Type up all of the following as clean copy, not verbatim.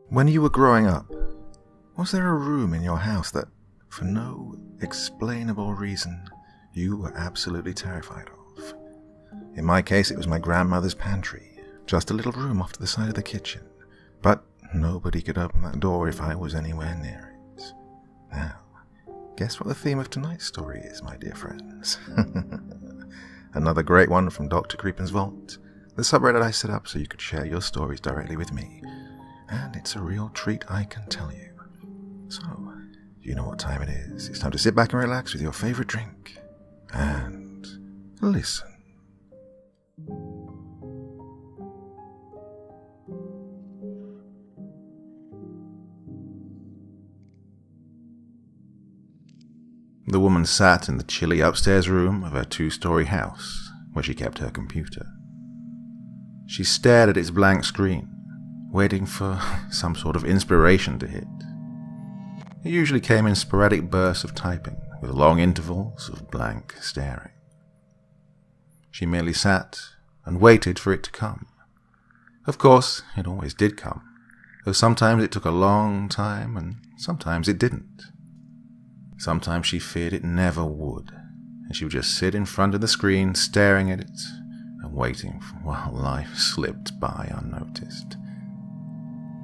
When you were growing up, was there a room in your house that, for no explainable reason, you were absolutely terrified of? In my case, it was my grandmother's pantry, just a little room off to the side of the kitchen, but nobody could open that door if I was anywhere near it. Now, guess what the theme of tonight's story is, my dear friends? Another great one from Dr. Creepin's Vault, the subreddit I set up so you could share your stories directly with me. And it's a real treat, I can tell you. So, you know what time it is. It's time to sit back and relax with your favorite drink. And listen. The woman sat in the chilly upstairs room of her 2-story house, where she kept her computer. She stared at its blank screen, waiting for some sort of inspiration to hit. It usually came in sporadic bursts of typing, with long intervals of blank staring. She merely sat and waited for it to come. Of course, it always did come, though sometimes it took a long time and sometimes it didn't. Sometimes she feared it never would, and she would just sit in front of the screen staring at it and waiting while life slipped by unnoticed.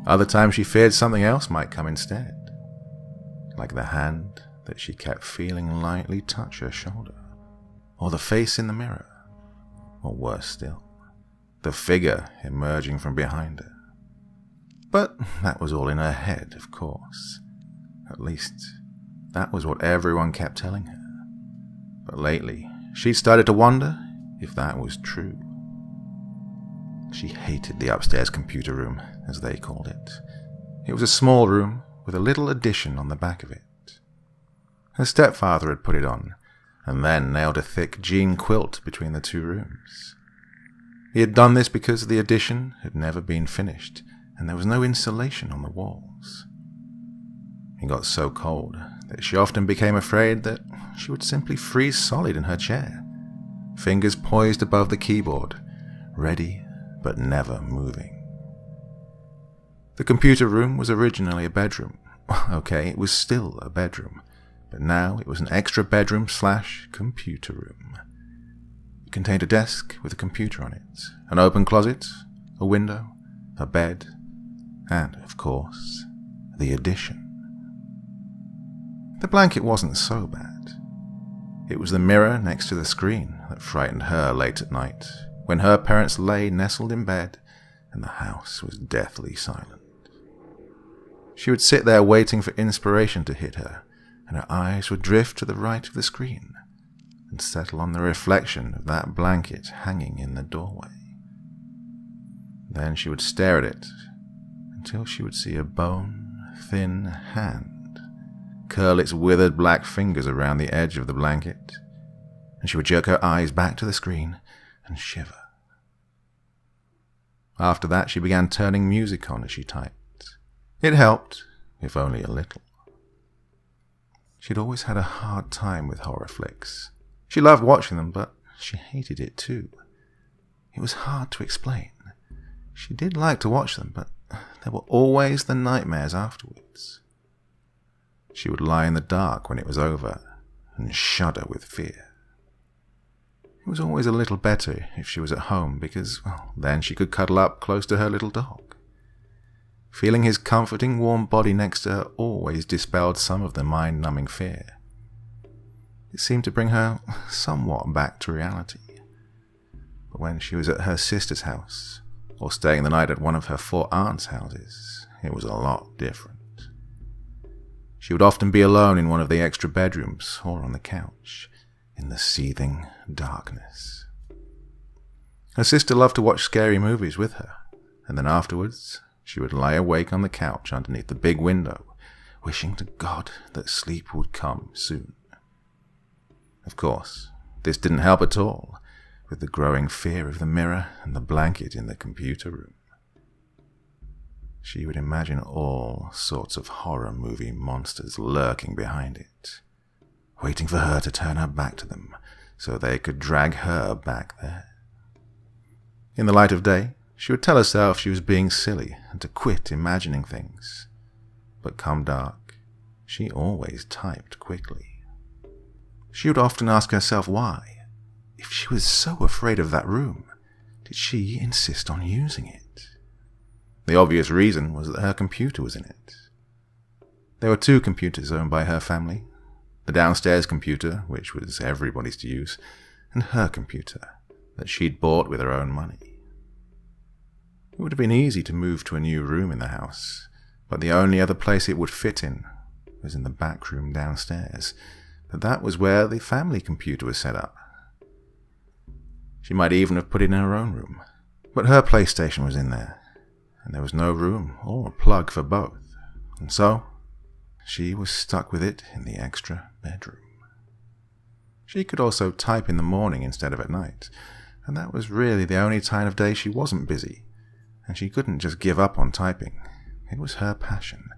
Other times she feared something else might come instead, like the hand that she kept feeling lightly touch her shoulder, or the face in the mirror, or worse still, the figure emerging from behind her. But that was all in her head, of course. At least, that was what everyone kept telling her. But lately, she'd started to wonder if that was true. She hated the upstairs computer room, as they called it. It was a small room with a little addition on the back of it. Her stepfather had put it on, and then nailed a thick jean quilt between the 2 rooms. He had done this because the addition had never been finished, and there was no insulation on the walls. It got so cold that she often became afraid that she would simply freeze solid in her chair, fingers poised above the keyboard, ready but never moving. The computer room was originally a bedroom. Okay, it was still a bedroom, but now it was an extra bedroom / computer room. It contained a desk with a computer on it, an open closet, a window, a bed, and, of course, the addition. The blanket wasn't so bad. It was the mirror next to the screen that frightened her late at night, when her parents lay nestled in bed and the house was deathly silent. She would sit there waiting for inspiration to hit her, and her eyes would drift to the right of the screen and settle on the reflection of that blanket hanging in the doorway. Then she would stare at it until she would see a bone-thin hand curl its withered black fingers around the edge of the blanket, and she would jerk her eyes back to the screen and shiver. After that, she began turning music on as she typed. It helped, if only a little. She'd always had a hard time with horror flicks. She loved watching them, but she hated it too. It was hard to explain. She did like to watch them, but there were always the nightmares afterwards. She would lie in the dark when it was over and shudder with fear. It was always a little better if she was at home because, well, then she could cuddle up close to her little dog. Feeling his comforting warm body next to her always dispelled some of the mind-numbing fear. It seemed to bring her somewhat back to reality. But when she was at her sister's house, or staying the night at one of her 4 aunts' houses, it was a lot different. She would often be alone in one of the extra bedrooms or on the couch, in the seething darkness. Her sister loved to watch scary movies with her, and then afterwards she would lie awake on the couch underneath the big window, wishing to God that sleep would come soon. Of course, this didn't help at all, with the growing fear of the mirror and the blanket in the computer room. She would imagine all sorts of horror movie monsters lurking behind it, waiting for her to turn her back to them so they could drag her back there. In the light of day, She would tell herself she was being silly and to quit imagining things. But come dark, she always typed quickly. She would often ask herself why. If she was so afraid of that room, did she insist on using it? The obvious reason was that her computer was in it. There were 2 computers owned by her family. The downstairs computer, which was everybody's to use, and her computer, that she'd bought with her own money. It would have been easy to move to a new room in the house, but the only other place it would fit in was in the back room downstairs, but that was where the family computer was set up. She might even have put it in her own room, but her PlayStation was in there, and there was no room or a plug for both, and so she was stuck with it in the extra bedroom. She could also type in the morning instead of at night, and that was really the only time of day she wasn't busy, and she couldn't just give up on typing. It was her passion.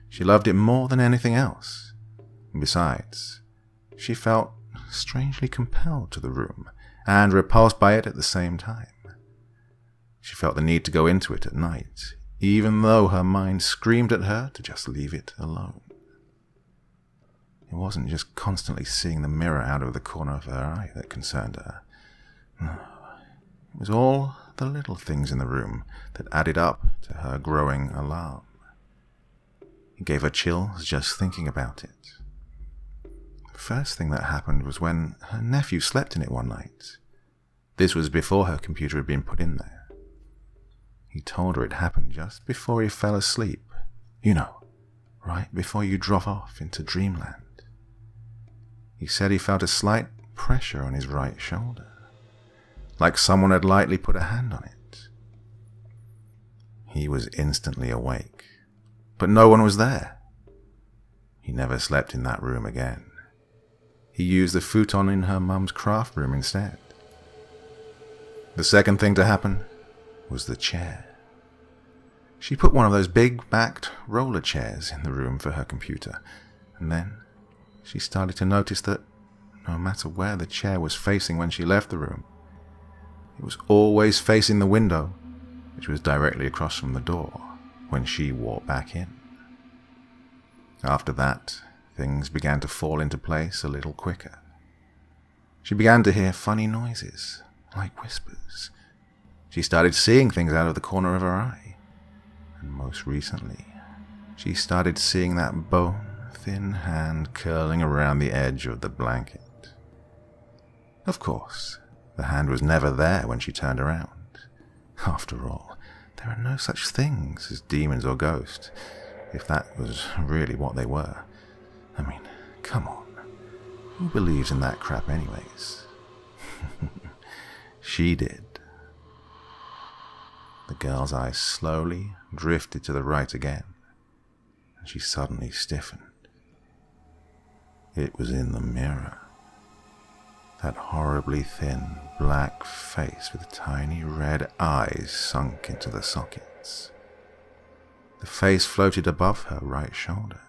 She loved it more than anything else. And besides, she felt strangely compelled to the room, and repulsed by it at the same time. She felt the need to go into it at night, even though her mind screamed at her to just leave it alone. It wasn't just constantly seeing the mirror out of the corner of her eye that concerned her. No, it was all the little things in the room that added up to her growing alarm. It gave her chills just thinking about it. The first thing that happened was when her nephew slept in it one night. This was before her computer had been put in there. He told her it happened just before he fell asleep. You know, right before you drop off into dreamland. He said he felt a slight pressure on his right shoulder, like someone had lightly put a hand on it. He was instantly awake, but no one was there. He never slept in that room again. He used the futon in her mum's craft room instead. The second thing to happen was the chair. She put one of those big-backed roller chairs in the room for her computer, and then she started to notice that no matter where the chair was facing when she left the room, it was always facing the window, which was directly across from the door when she walked back in. After that, things began to fall into place a little quicker. She began to hear funny noises, like whispers. She started seeing things out of the corner of her eye. And most recently, she started seeing that bone-thin hand curling around the edge of the blanket. Of course, the hand was never there when she turned around. After all, there are no such things as demons or ghosts, if that was really what they were. I mean, come on. Who believes in that crap anyways? She did. The girl's eyes slowly drifted to the right again, and she suddenly stiffened. It was in the mirror. That horribly thin, black face with tiny red eyes sunk into the sockets. The face floated above her right shoulder,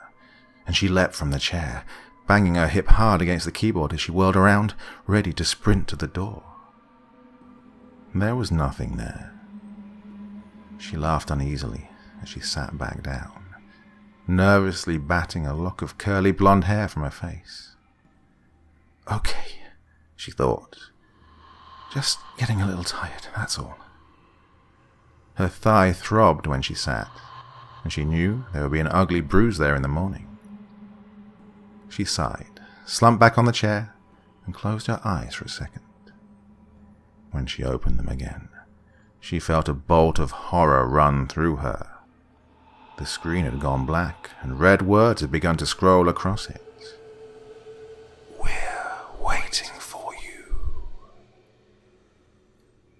and she leapt from the chair, banging her hip hard against the keyboard as she whirled around, ready to sprint to the door. There was nothing there. She laughed uneasily as she sat back down, nervously batting a lock of curly blonde hair from her face. Okay, she thought. Just getting a little tired, that's all. Her thigh throbbed when she sat, and she knew there would be an ugly bruise there in the morning. She sighed, slumped back on the chair, and closed her eyes for a second. When she opened them again, she felt a bolt of horror run through her. The screen had gone black, and red words had begun to scroll across it. "We're waiting for you."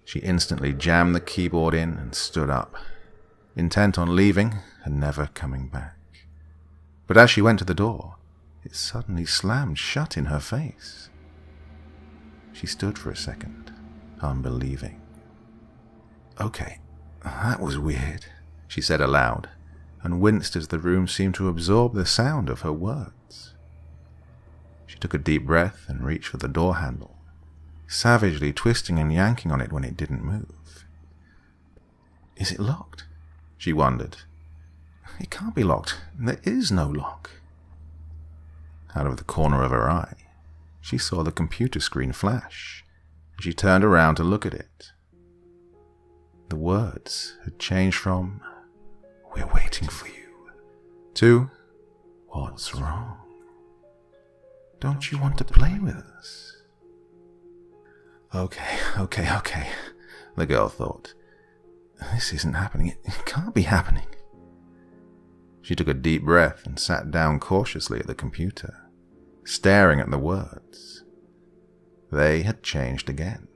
She instantly jammed the keyboard in and stood up, intent on leaving and never coming back. But as she went to the door, it suddenly slammed shut in her face. She stood for a second, unbelieving. "Okay, that was weird," she said aloud, and winced as the room seemed to absorb the sound of her words. She took a deep breath and reached for the door handle, savagely twisting and yanking on it when it didn't move. Is it locked? She wondered. It can't be locked. There is no lock. Out of the corner of her eye, she saw the computer screen flash. She turned around to look at it. The words had changed from, "We're waiting for you," to, "What's wrong? Don't you want to play with us?" Okay, the girl thought. This isn't happening. It can't be happening. She took a deep breath and sat down cautiously at the computer, staring at the words. They had changed again.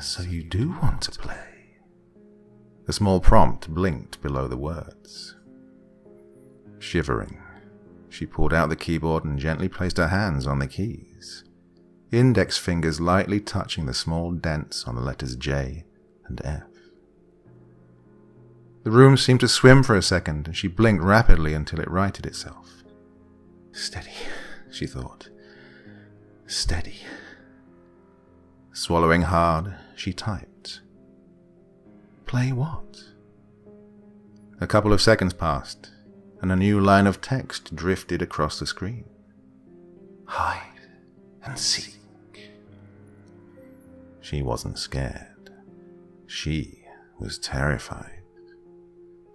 So you do want to play? A small prompt blinked below the words. Shivering, she pulled out the keyboard and gently placed her hands on the keys, index fingers lightly touching the small dents on the letters J and F. The room seemed to swim for a second, and she blinked rapidly until it righted itself. Steady, she thought. Steady. Swallowing hard, she typed. Play what? A couple of seconds passed, and a new line of text drifted across the screen. Hide and seek. She wasn't scared. She was terrified.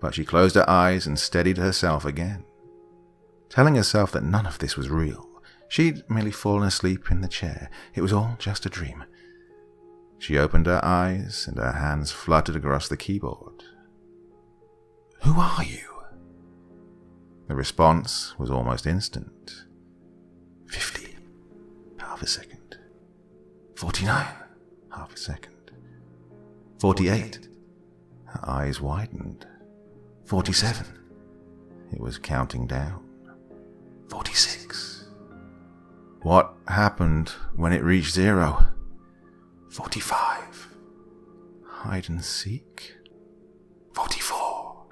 But she closed her eyes and steadied herself again, telling herself that none of this was real. She'd merely fallen asleep in the chair. It was all just a dream. She opened her eyes and her hands fluttered across the keyboard. Who are you? The response was almost instant. 50. Half a second. 49. Half a second. 48. Her eyes widened. 47. It was counting down. 46. What happened when it reached 0? 45. Hide and seek. 44.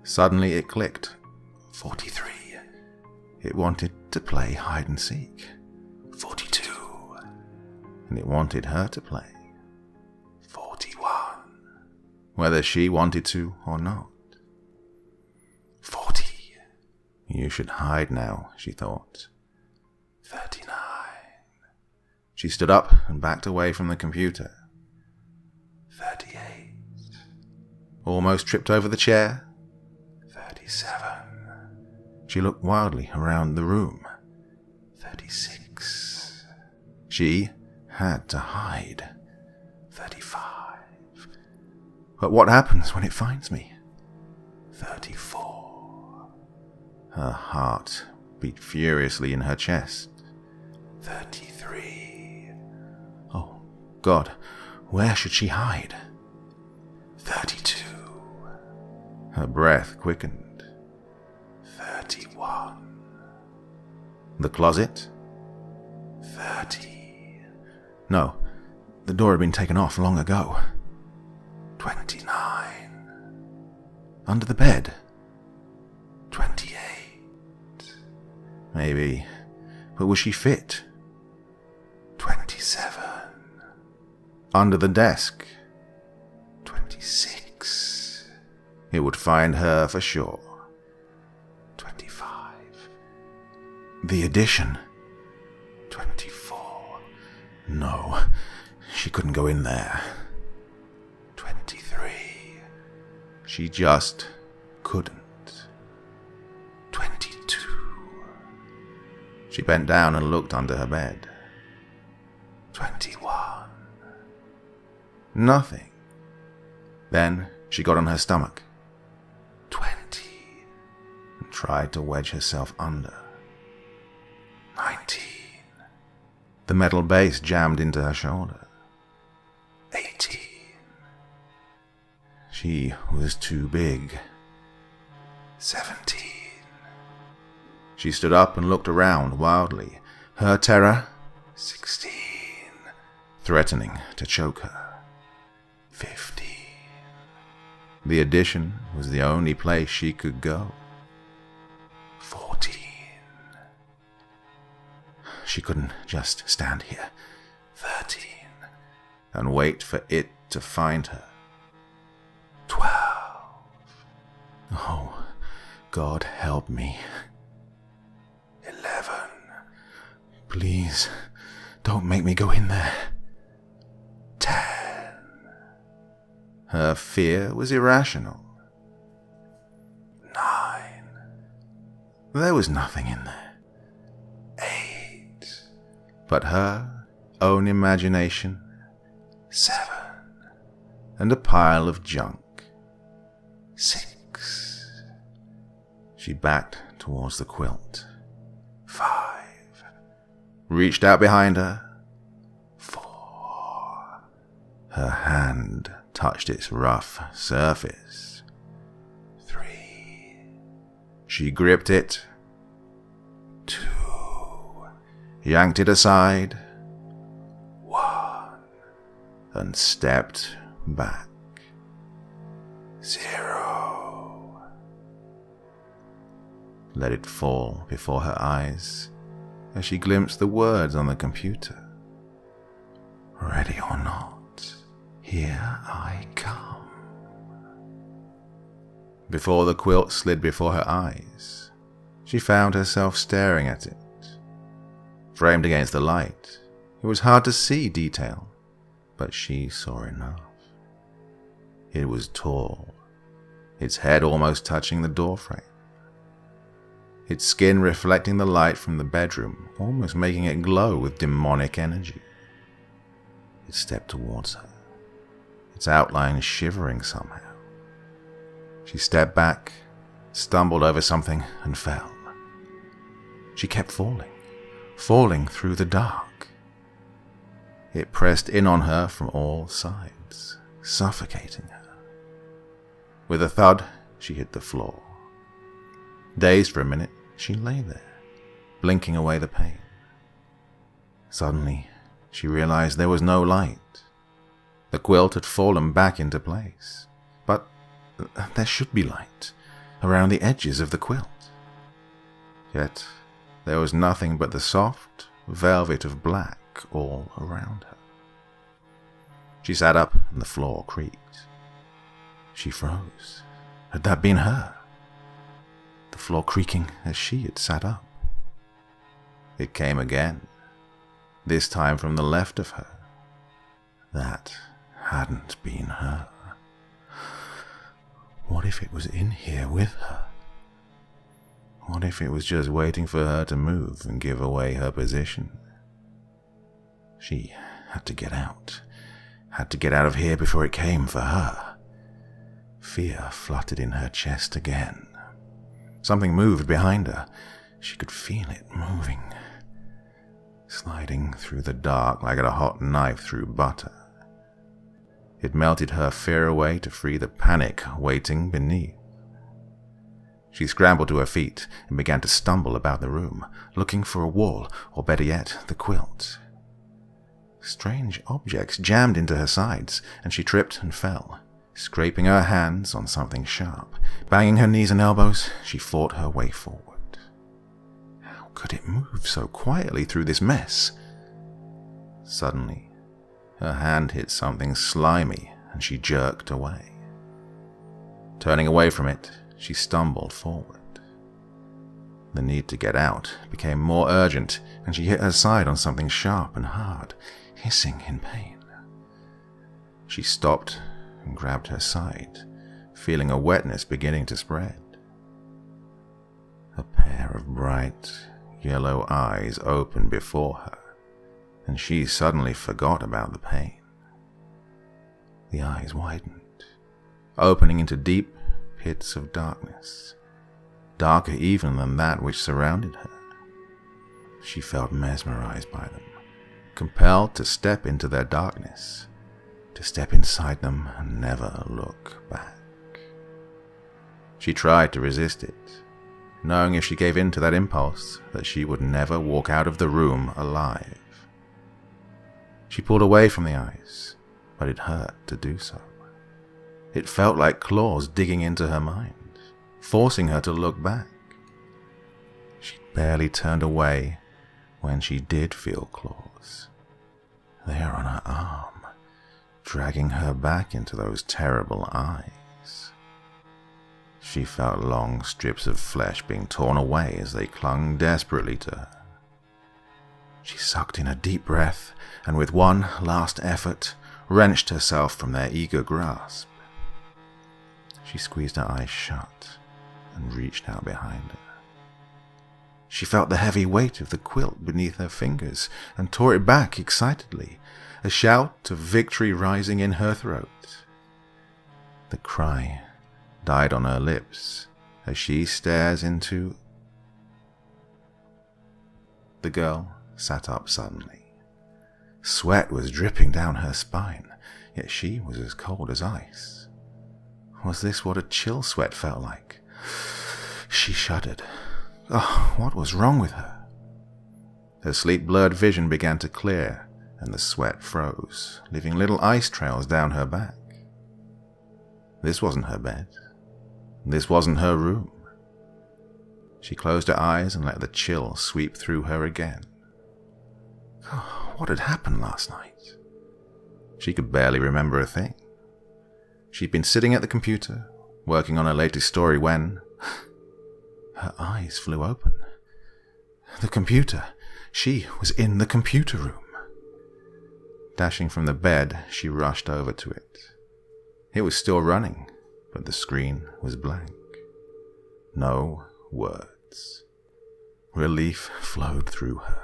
Suddenly it clicked. 43. It wanted to play hide and seek. 42. And it wanted her to play. 41. Whether she wanted to or not. 40. You should hide now, she thought. 39. She stood up and backed away from the computer. 38. Almost tripped over the chair. 37. She looked wildly around the room. 36. She had to hide. 35. But what happens when it finds me? 34. Her heart beat furiously in her chest. 33. Oh, God, where should she hide? 32. Her breath quickened. 31. The closet? 30. No, the door had been taken off long ago. 29. Under the bed? 28. Maybe, but was she fit? 27. Under the desk? 26. It would find her for sure. 25. The addition? 24. No, she couldn't go in there. 23. She just couldn't. 22. She bent down and looked under her bed. 21. Nothing. Then she got on her stomach. 20. And tried to wedge herself under. 19. The metal base jammed into her shoulder. 18. She was too big. 17. She stood up and looked around wildly. Her terror? 16. Threatening to choke her. 15. The addition was the only place she could go. 14. She couldn't just stand here. 13. and wait for it to find her. 12. Oh, God help me. 11. Please, don't make me go in there. 10. Her fear was irrational. 9. There was nothing in there. 8. But her own imagination. 7. And a pile of junk. 6. She backed towards the quilt. 5. Reached out behind her. 4. Her hand touched its rough surface. 3. She gripped it. 2. Yanked it aside. 1. And stepped back. 0. Let it fall before her eyes as she glimpsed the words on the computer. Ready or not, here I come. Before the quilt slid before her eyes, she found herself staring at it. Framed against the light, it was hard to see detail, but she saw enough. It was tall, its head almost touching the doorframe. Its skin reflecting the light from the bedroom, almost making it glow with demonic energy. It stepped towards her, its outline shivering somehow. She stepped back, stumbled over something, and fell. She kept falling through the dark. It pressed in on her from all sides, suffocating her. With a thud, she hit the floor. Dazed for a minute, she lay there, blinking away the pain. Suddenly, she realized there was no light. The quilt had fallen back into place, but there should be light around the edges of the quilt. Yet, there was nothing but the soft velvet of black all around her. She sat up and the floor creaked. She froze. Had that been her? The floor creaking as she had sat up. It came again, this time from the left of her. That hadn't been her. What if it was in here with her? What if it was just waiting for her to move and give away her position? She had to get out. Had to get out of here before it came for her. Fear fluttered in her chest again. Something moved behind her. She could feel it moving, sliding through the dark like a hot knife through butter. It melted her fear away to free the panic waiting beneath. She scrambled to her feet and began to stumble about the room, looking for a wall, or better yet, the quilt. Strange objects jammed into her sides, and she tripped and fell, scraping her hands on something sharp. Banging her knees and elbows, she fought her way forward. How could it move so quietly through this mess? Suddenly, her hand hit something slimy, and she jerked away. Turning away from it, she stumbled forward. The need to get out became more urgent, and she hit her side on something sharp and hard, hissing in pain. She stopped and grabbed her side, feeling a wetness beginning to spread. A pair of bright, yellow eyes opened before her, and she suddenly forgot about the pain. The eyes widened, opening into deep pits of darkness, darker even than that which surrounded her. She felt mesmerized by them, compelled to step into their darkness, to step inside them and never look back. She tried to resist it, knowing if she gave in to that impulse that she would never walk out of the room alive. She pulled away from the eyes, but it hurt to do so. It felt like claws digging into her mind, forcing her to look back. She barely turned away when she did feel claws. There on her arm, dragging her back into those terrible eyes. She felt long strips of flesh being torn away as they clung desperately to her. She sucked in a deep breath and with one last effort wrenched herself from their eager grasp. She squeezed her eyes shut and reached out behind her. She felt the heavy weight of the quilt beneath her fingers and tore it back excitedly, a shout of victory rising in her throat. The cry died on her lips as she stares into... The girl sat up suddenly. Sweat was dripping down her spine, yet she was as cold as ice. Was this what a chill sweat felt like? She shuddered. Oh, what was wrong with her? Her sleep-blurred vision began to clear, and the sweat froze, leaving little ice trails down her back. This wasn't her bed. This wasn't her room. She closed her eyes and let the chill sweep through her again. Oh, what had happened last night? She could barely remember a thing. She'd been sitting at the computer, working on her latest story when... Her eyes flew open. The computer. She was in the computer room. Dashing from the bed, she rushed over to it. It was still running, but the screen was blank. No words. Relief flowed through her.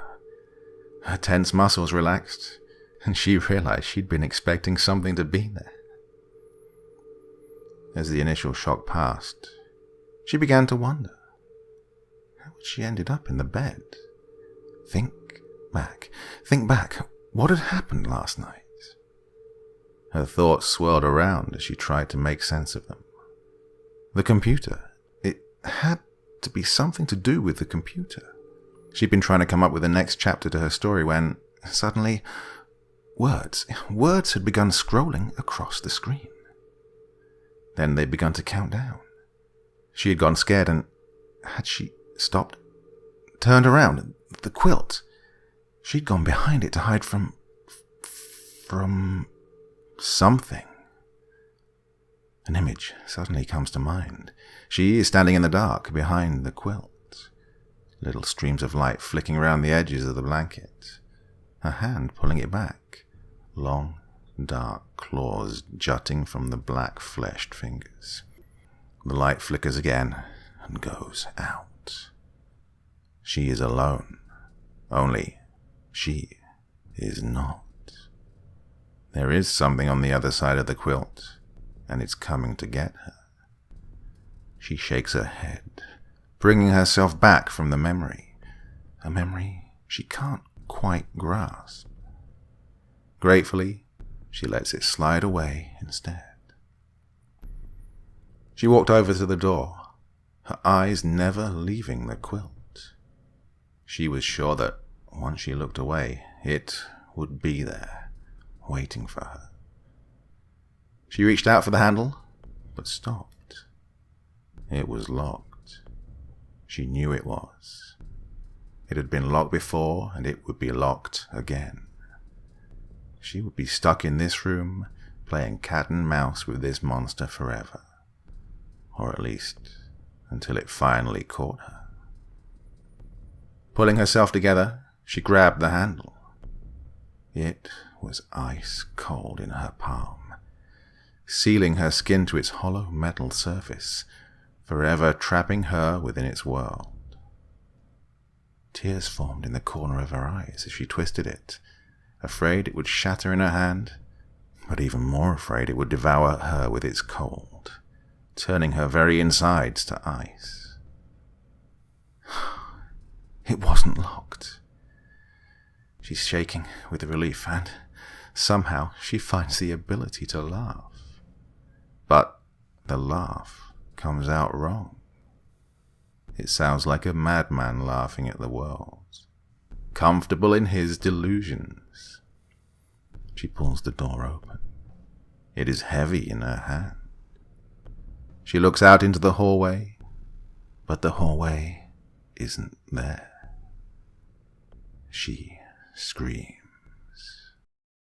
Her tense muscles relaxed, and she realized she'd been expecting something to be there. As the initial shock passed, she began to wonder. How had she ended up in the bed? Think back. What had happened last night? Her thoughts swirled around as she tried to make sense of them. The computer. It had to be something to do with the computer. She'd been trying to come up with the next chapter to her story when, suddenly, words had begun scrolling across the screen. Then they'd begun to count down. She had gone scared and... Had she stopped? Turned around. The quilt. She'd gone behind it to hide from something. An image suddenly comes to mind. She is standing in the dark behind the quilt. Little streams of light flicking around the edges of the blanket. Her hand pulling it back. Long, dark claws jutting from the black-fleshed fingers. The light flickers again and goes out. She is alone. Only she is not. There is something on the other side of the quilt, and it's coming to get her. She shakes her head, bringing herself back from the memory, a memory she can't quite grasp. Gratefully, she lets it slide away instead. She walked over to the door, her eyes never leaving the quilt. She was sure that once she looked away, it would be there, waiting for her. She reached out for the handle, but stopped. It was locked. She knew it was. It had been locked before, and it would be locked again. She would be stuck in this room, playing cat and mouse with this monster forever. Or at least, until it finally caught her. Pulling herself together, she grabbed the handle. It was ice cold in her palm, sealing her skin to its hollow metal surface, forever trapping her within its world. Tears formed in the corner of her eyes as she twisted it, afraid it would shatter in her hand, but even more afraid it would devour her with its cold, turning her very insides to ice. It wasn't locked. She's shaking with relief, and somehow she finds the ability to laugh. But the laugh comes out wrong. It sounds like a madman laughing at the world, comfortable in his delusions. She pulls the door open. It is heavy in her hand. She looks out into the hallway, but the hallway isn't there. She screams.